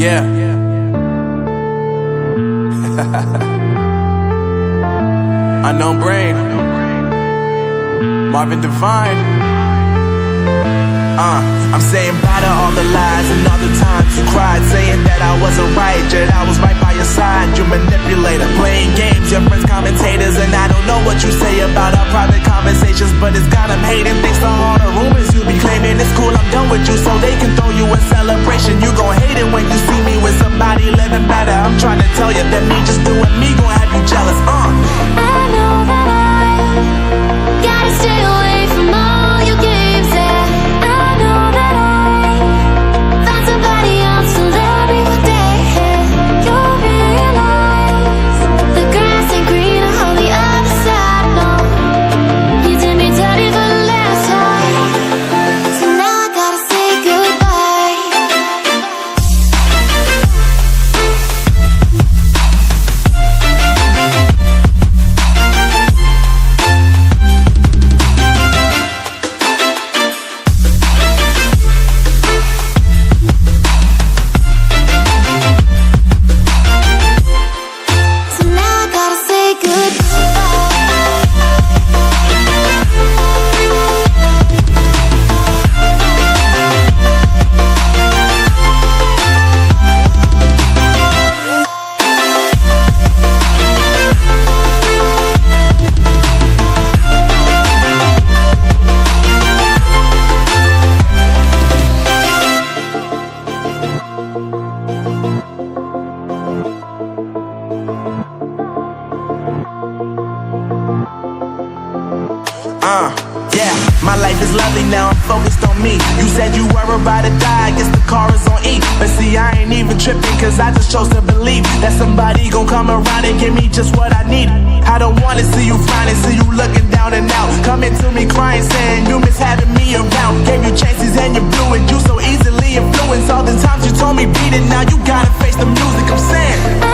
Yeah. Unknown Brain, Marvin Divine. I'm saying bye to all the lies and all the times you cried, saying that I wasn't right, yet I was right by your side. You manipulator, playing games, your friends commentators, and I don't know what you say about our private conversations, but it's got them hating. Thanks to all the rumors you be claiming. It's cool, I'm done with you, so they can throw you a celebration. You gon' hate it when you see me with somebody living better. I'm trying to tell you that me just doing me gon' have you jealous. I know that I gotta stay away from all your games, yeah. I know that I found somebody else to love me one day, yeah. You'll realize the grass ain't greener on the other side, no. You did me dirty for the last time, so now I gotta say goodbye. So now I gotta say goodbye. Yeah, my life is lovely now, I'm focused on me. You said you were about to die, I guess the car is on E. But see, I ain't even tripping, cause I just chose to believe that somebody gon' come around and give me just what I need. I don't wanna see you frowning, see you looking down and out, coming to me crying, saying you miss having me around. Gave you chances and you blew it, you so easily influenced. All the times you told me beat it, now you gotta face the music. I'm saying